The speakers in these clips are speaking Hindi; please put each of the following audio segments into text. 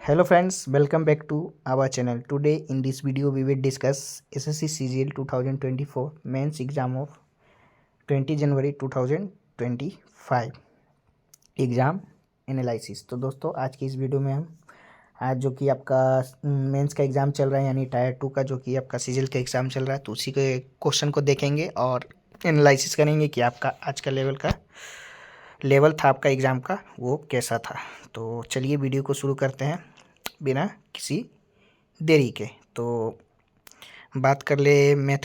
Hello friends, welcome back to our channel. Today in this video we will discuss SSC CGL 2024 mains exam of 20 January 2025 exam analysis. तो दोस्तों आज की इस वीडियो में हम आज जो कि आपका मेंस का एग्ज़ाम चल रहा है यानी टायर 2 का जो कि आपका सीजीएल का एग्ज़ाम चल रहा है, तो उसी के क्वेश्चन को देखेंगे और एनालिसिस करेंगे कि आपका आज का लेवल था आपका एग्ज़ाम का वो कैसा था। तो चलिए वीडियो को शुरू करते हैं बिना किसी देरी के। तो बात कर ले मैथ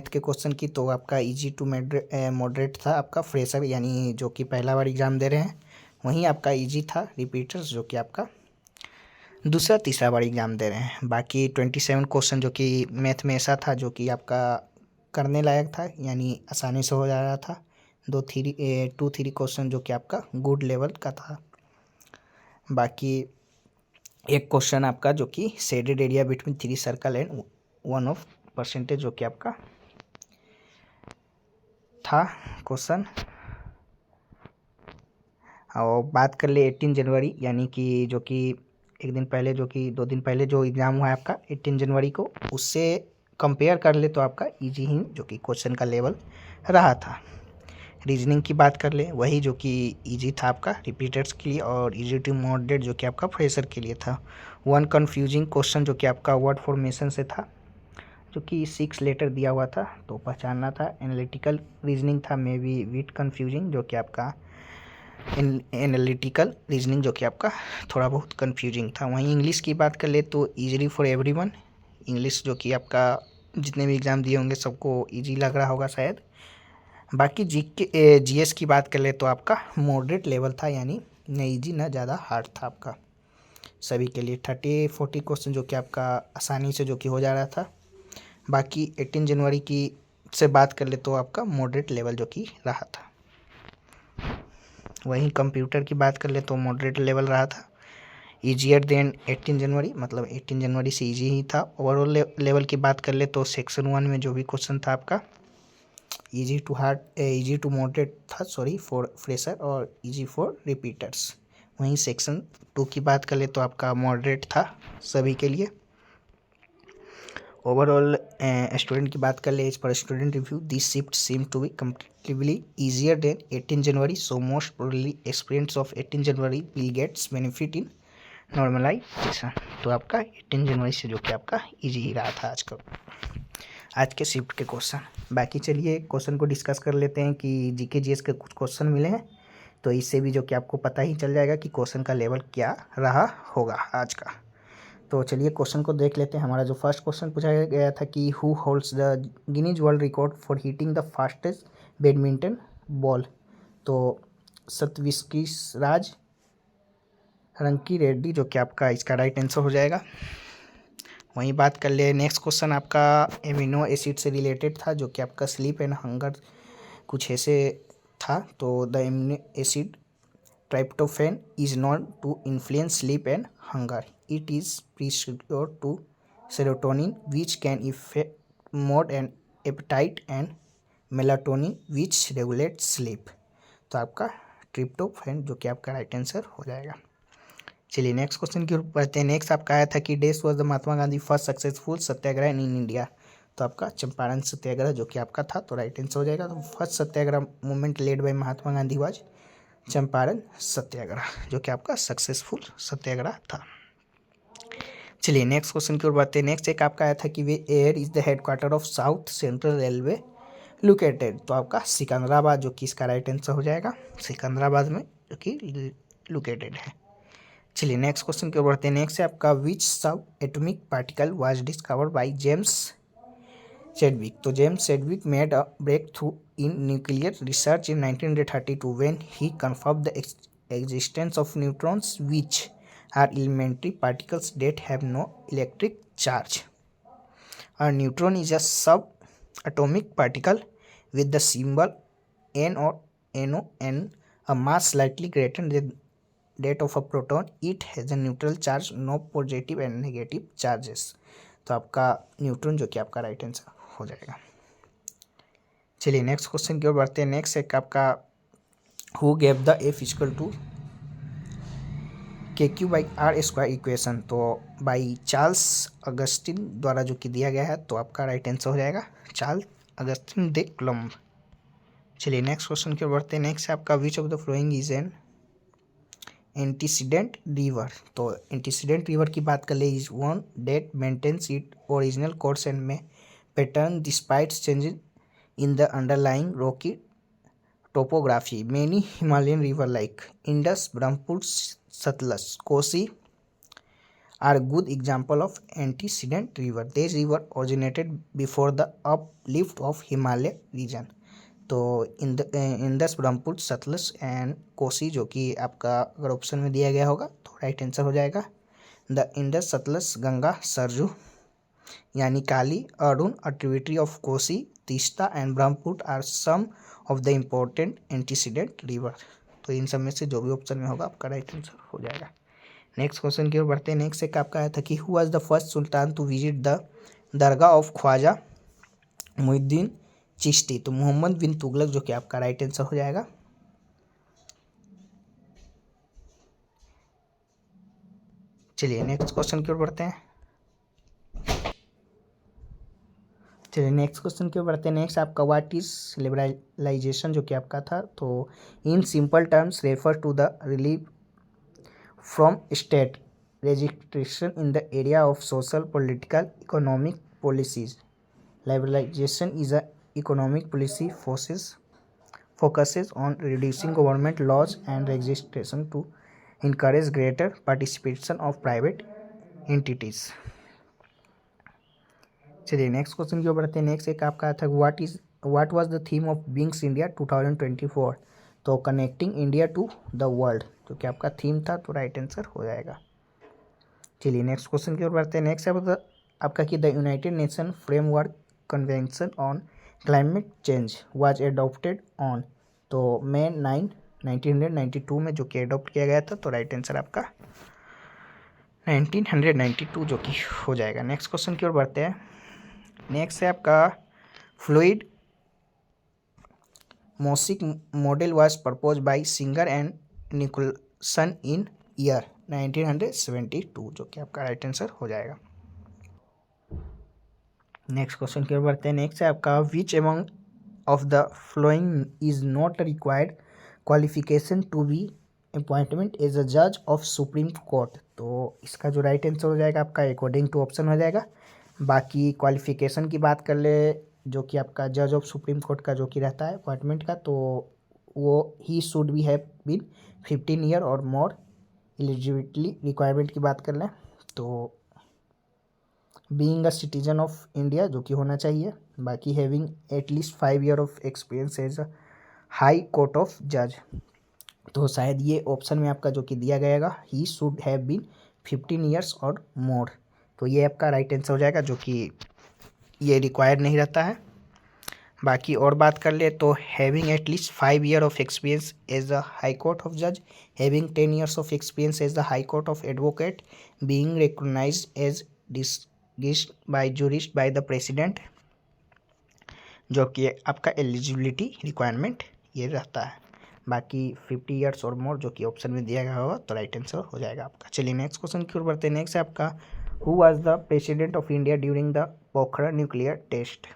के क्वेश्चन की, तो आपका इजी टू मॉडरेट था आपका फ्रेशर यानी जो कि पहला बार एग्ज़ाम दे रहे हैं, वहीं आपका इजी था रिपीटर्स जो कि आपका दूसरा तीसरा बार एग्ज़ाम दे रहे हैं। बाकी 27 क्वेश्चन जो कि मैथ में ऐसा था जो कि आपका करने लायक था यानी आसानी से हो जा रहा था। 2-3 क्वेश्चन जो कि आपका गुड लेवल का था। बाकी एक क्वेश्चन आपका जो कि shaded area between 3 circle and 1 of percentage जो कि आपका था क्वेश्चन। और बात कर ले 18 जनवरी यानी कि जो कि एक दिन पहले जो कि 2 दिन पहले जो एग्ज़ाम हुआ है आपका 18 जनवरी को, उससे कंपेयर कर ले तो आपका इजी ही जो कि क्वेश्चन का लेवल रहा था। रीजनिंग की बात कर ले, वही जो कि इजी था आपका रिपीटर्स के लिए और इजी टू मॉडरेट जो कि आपका फ्रेशर के लिए था। वन कन्फ्यूजिंग क्वेश्चन जो कि आपका वर्ड फॉर्मेशन से था जो कि 6 लेटर दिया हुआ था तो पहचानना था। एनालिटिकल रीजनिंग था मे बी विट कन्फ्यूजिंग जो कि आपका एनालिटिकल रीजनिंग जो कि आपका थोड़ा बहुत कन्फ्यूजिंग था। वहीं इंग्लिश की बात कर ले तो ईजिली फॉर एवरीवन, इंग्लिश जो कि आपका जितने भी एग्ज़ाम दिए होंगे सबको ईजी लग रहा होगा शायद। बाकी जीएस की बात कर ले तो आपका मॉडरेट लेवल था यानी न ईजी न ज़्यादा हार्ड था आपका सभी के लिए। 30-40 क्वेश्चन जो कि आपका आसानी से जो कि हो जा रहा था। बाकी 18 जनवरी की से बात कर ले तो आपका मॉडरेट लेवल जो कि रहा था। वहीं कंप्यूटर की बात कर ले तो मॉडरेट लेवल रहा था, ईजियर देन 18 जनवरी, मतलब 18 जनवरी से ईजी ही था। ओवरऑल लेवल की बात कर ले तो सेक्शन 1 में जो भी क्वेश्चन था आपका इजी टू मॉडरेट था फॉर फ्रेशर और इजी फॉर रिपीटर्स। वहीं सेक्शन 2 की बात कर ले तो आपका मॉडरेट था सभी के लिए। ओवरऑल स्टूडेंट की बात कर ले, as per student review this shift seem to be comparatively easier than 18 January, so most probably experience of 18 January will get benefit in normalization। तो आपका 18 जनवरी से जो कि आपका इजी ही रहा था आज के शिफ्ट के क्वेश्चन। बाकी चलिए क्वेश्चन को डिस्कस कर लेते हैं कि जीके जीएस के कुछ क्वेश्चन मिले हैं, तो इससे भी जो कि आपको पता ही चल जाएगा कि क्वेश्चन का लेवल क्या रहा होगा आज का। तो चलिए क्वेश्चन को देख लेते हैं। हमारा जो फर्स्ट क्वेश्चन पूछा गया था कि who holds the Guinness world record for hitting the fastest badminton ball, तो सतविकी राज रंकी रेड्डी जो कि आपका इसका राइट आंसर हो जाएगा। वहीं बात कर ले नेक्स्ट क्वेश्चन आपका एमिनो एसिड से रिलेटेड था जो कि आपका स्लीप एंड हंगर कुछ ऐसे था। तो the amino acid tryptophan is known to influence sleep and hunger, it is prescribed to serotonin which can affect mood and appetite and melatonin which regulates sleep। तो आपका ट्रिप्टोफैन जो कि आपका राइट आंसर हो जाएगा। चलिए नेक्स्ट क्वेश्चन की ओर बढ़ते हैं। नेक्स्ट आपका आया था कि this was the Mahatma Gandhi first successful satyagraha in India, तो आपका चंपारण सत्याग्रह जो कि आपका था तो राइट आंसर हो जाएगा। तो first satyagraha movement led by Mahatma Gandhi was Champaran satyagraha जो कि आपका सक्सेसफुल सत्याग्रह था। चलिए नेक्स्ट क्वेश्चन की ओर बढ़ते हैं। नेक्स्ट एक आपका आया था कि where is the headquarter of south central railway located, तो आपका सिकंदराबाद जो कि इसका राइट आंसर हो जाएगा, सिकंदराबाद में जो कि लोकेटेड है। चलिए नेक्स्ट क्वेश्चन की ओर बढ़ते हैं। नेक्स्ट है आपका which sub atomic particle was discovered by James Chadwick, तो James Chadwick made a break through in nuclear research in 1932 when he confirmed the existence of neutrons which are elementary particles that have no electric charge। A neutron is a subatomic particle with the symbol N or NO and a mass slightly greater than that of a proton। It has a neutral charge, no positive and negative charges। तो आपका न्यूट्रॉन जो कि आपका राइट आंसर हो जाएगा। चलिए नेक्स्ट क्वेश्चन की ओर बढ़ते हैं। नेक्स्ट एक आपका who gave the F equal to KQ/R² equation, तो बाई चार्ल्स अगस्टिन द्वारा जो कि दिया गया है, तो आपका राइट आंसर हो जाएगा चार्ल्स अगस्टिन दे कोलम्ब। चलिए नेक्स्ट क्वेश्चन की ओर बढ़ते हैं। नेक्स्ट है आपका which of the following is an antecedent river. तो एंटीसीडेंट रिवर की बात कर ले, is one that maintains its original course and में pattern despite changes in the underlying rocky topography. Many Himalayan river like Indus, Brahmaputra, Satluj, Kosi are good example of antecedent river. These river originated before the uplift of Himalaya region. तो इंडस, ब्रह्मपुत्र, सतलज एंड कोसी, जो कि आपका अगर ऑप्शन में दिया गया होगा तो राइट आंसर हो जाएगा द इंडस, सतलज, गंगा, सरजू यानी Kali, Arun, a tributary of Kosi, Teesta and Brahmaputra are some of the important antecedent river. तो इन सब में से जो भी ऑप्शन में होगा आपका राइट आंसर हो जाएगा। नेक्स्ट क्वेश्चन की ओर बढ़ते हैं। नेक्स्ट एक आपका आया था कि who was the first sultan to visit the dargah of Khwaja Muinuddin Chishti. तो मोहम्मद बिन तुगलक, जो कि आपका राइट आंसर हो जाएगा। चलिए नेक्स्ट क्वेश्चन की ओर बढ़ते हैं। चलिए नेक्स्ट क्वेश्चन की ओर बढ़ते हैं। नेक्स्ट आपका व्हाट इज लिबरलाइजेशन, जो कि आपका था, तो in simple terms refer to the relief from state restriction in the area of social, political, economic policies. Liberalization is a economic policy focuses on reducing government laws and registration to encourage greater participation of private entities. चलिए नेक्स्ट क्वेश्चन की ओर बढ़ते हैं। नेक्स्ट एक आपका था what was the theme of wings India 2024। तो connecting India to the world, जो कि आपका थीम था, तो राइट आंसर हो जाएगा। चलिए नेक्स्ट क्वेश्चन की ओर बढ़ते हैं। नेक्स्ट है आपका कि the United nation framework convention on climate change was adopted on, तो मई 9, 1992 में जो कि एडॉप्ट किया गया था, तो राइट आंसर आपका 1992 जो कि हो जाएगा। नेक्स्ट क्वेश्चन की ओर बढ़ते हैं। नेक्स्ट है आपका fluid mosaic model was propose by Singer and Nicolson in year 1972, जो कि आपका राइट आंसर हो जाएगा। नेक्स्ट क्वेश्चन की ओर बढ़ते हैं। नेक्स्ट है आपका which among of the following is not required qualification to be appointment as a जज ऑफ सुप्रीम कोर्ट। तो इसका जो राइट आंसर हो जाएगा आपका अकॉर्डिंग टू ऑप्शन हो जाएगा। बाकी क्वालिफिकेशन की बात कर ले, जो कि आपका जज ऑफ सुप्रीम कोर्ट का जो कि रहता है अपॉइंटमेंट का, तो वो he should be have been 15 year और मोर। एलिजिबिलिटी रिक्वायरमेंट की बात कर लें तो being a citizen of India, जो कि होना चाहिए। बाकी having at least 5 year of experience as a high court of जज, तो शायद ये ऑप्शन में आपका जो कि दिया गया he should have been 15 years और मोर, तो ये आपका राइट आंसर हो जाएगा, जो कि ये रिक्वायर्ड नहीं रहता है। बाकी और बात कर ले तो having at least 5 year of experience as a high court of जज, having 10 years of experience as the high court of advocate, being recognised as distinguished by jurist by the president, जो कि आपका एलिजिबिलिटी रिक्वायरमेंट ये रहता है। बाकी 50 ईयर्स और मोर, जो कि ऑप्शन में दिया गया होगा, तो राइट आंसर हो जाएगा आपका। चलिए नेक्स्ट क्वेश्चन की ओर बढ़ते हैं। नेक्स्ट है आपका who was the president of India during the Pokhran nuclear test.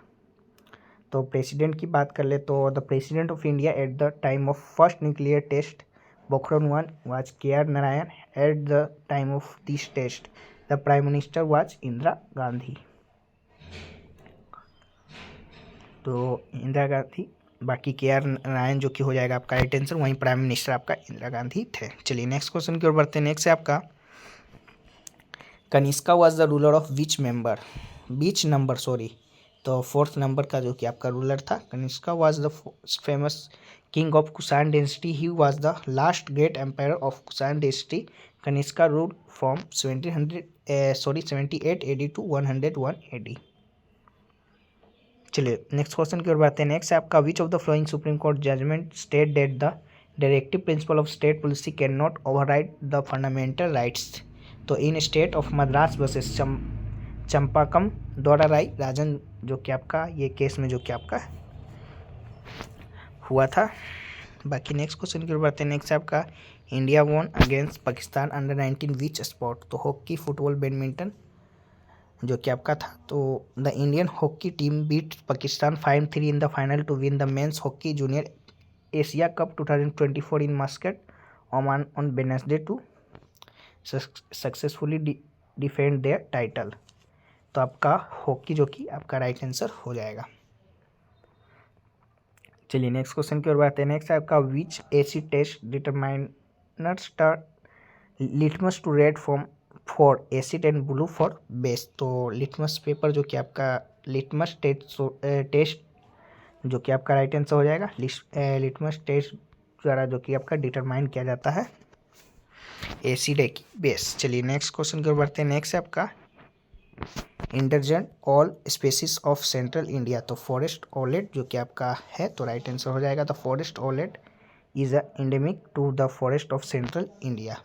तो प्रेसिडेंट की बात कर ले तो the president of India at the time of first nuclear test Pokhran 1 was KR Narayan. At the time of this test the prime minister was Indira Gandhi. तो इंदिरा गांधी, बाकी KR नारायण जो कि हो जाएगा आपका राइट आंसर, वहीं प्राइम मिनिस्टर आपका इंदिरा गांधी थे। चलिए नेक्स्ट क्वेश्चन की ओर बढ़ते हैं। नेक्स्ट है आपका Kanishka was the ruler of which number sorry, तो 4th नंबर का जो कि आपका रूलर था। Kanishka was the famous king of Kushan dynasty. He was the last great empire of Kushan dynasty. Kanishka rule from 78 AD to 101 AD। चलिए नेक्स्ट क्वेश्चन की ओर बढ़ते हैं। नेक्स्ट है आपका which of the following supreme court judgement state that the directive principle of state policy can not override the fundamental rights. तो in state of Madras versus Champakam द्वारा राय राजन, जो कि आपका ये केस में जो कि आपका हुआ था। बाकी नेक्स्ट क्वेश्चन की ओर बढ़ते हैं। नेक्स्ट है आपका India won against Pakistan under 19 which sport? तो हॉकी, फुटबॉल, बैडमिंटन जो कि आपका था। तो the Indian hockey team beat Pakistan 5-3 in the final to win the men's hockey junior Asia cup 2024 in Muscat, Oman on Wednesday to successfully defend their title. तो आपका हॉकी जो कि आपका राइट आंसर हो जाएगा। चलिए नेक्स्ट क्वेश्चन की ओर बढ़ते हैं। नेक्स्ट है आपका which acid test determiners the litmus to red form for acid and blue for base? तो लिटमस पेपर जो कि आपका लिटमस टेस्ट जो कि आपका राइट आंसर हो जाएगा। लिटमस टेस्ट द्वारा जो कि आपका डिटरमाइन किया जाता है एसिड है कि बेस। चलिए नेक्स्ट क्वेश्चन की ओर बढ़ते हैं। नेक्स्ट है आपका endangered owl species of central India. तो फॉरेस्ट ऑलेट जो कि आपका है तो राइट आंसर हो जाएगा। तो forest owlet is a endemic to the forest of central India.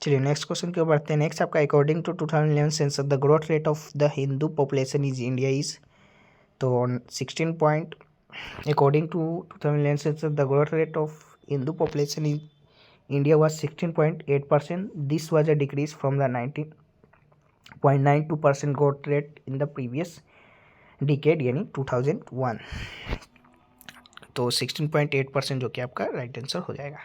चलिए नेक्स्ट क्वेश्चन की ओर बढ़ते हैं। नेक्स्ट आपका according to 2011 census the growth rate of the Hindu population is India is? तो 16 point according to 2011 census the growth rate of Hindu population in India was 16.8%. This was a decrease from the 19.92% growth rate in the previous decade यानी 2001। तो 16.8% जो कि आपका राइट आंसर हो जाएगा।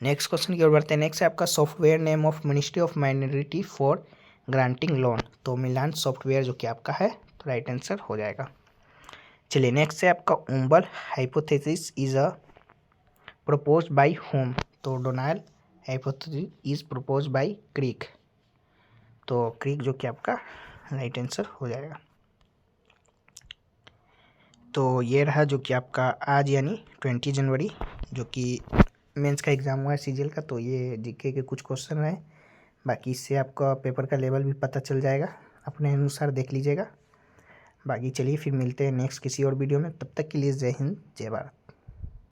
नेक्स्ट क्वेश्चन की ओर बढ़ते हैं। नेक्स्ट है आपका software name of ministry of minority for granting loan. तो मिलान सॉफ्टवेयर जो कि आपका है तो राइट आंसर हो जाएगा। चलिए नेक्स्ट है आपका wobble hypothesis is a proposed by whom? तो Donald hypothesis is proposed by Crick. तो क्रिक जो कि आपका राइट आंसर हो जाएगा। तो ये रहा जो कि आपका आज यानी 20 जनवरी जो कि मेंस का एग्ज़ाम हुआ है सीजीएल का। तो ये जीके के कुछ क्वेश्चन रहे, बाकी इससे आपका पेपर का लेवल भी पता चल जाएगा, अपने अनुसार देख लीजिएगा। बाकी चलिए फिर मिलते हैं नेक्स्ट किसी और वीडियो में, तब तक के लिए जय हिंद जय भारत।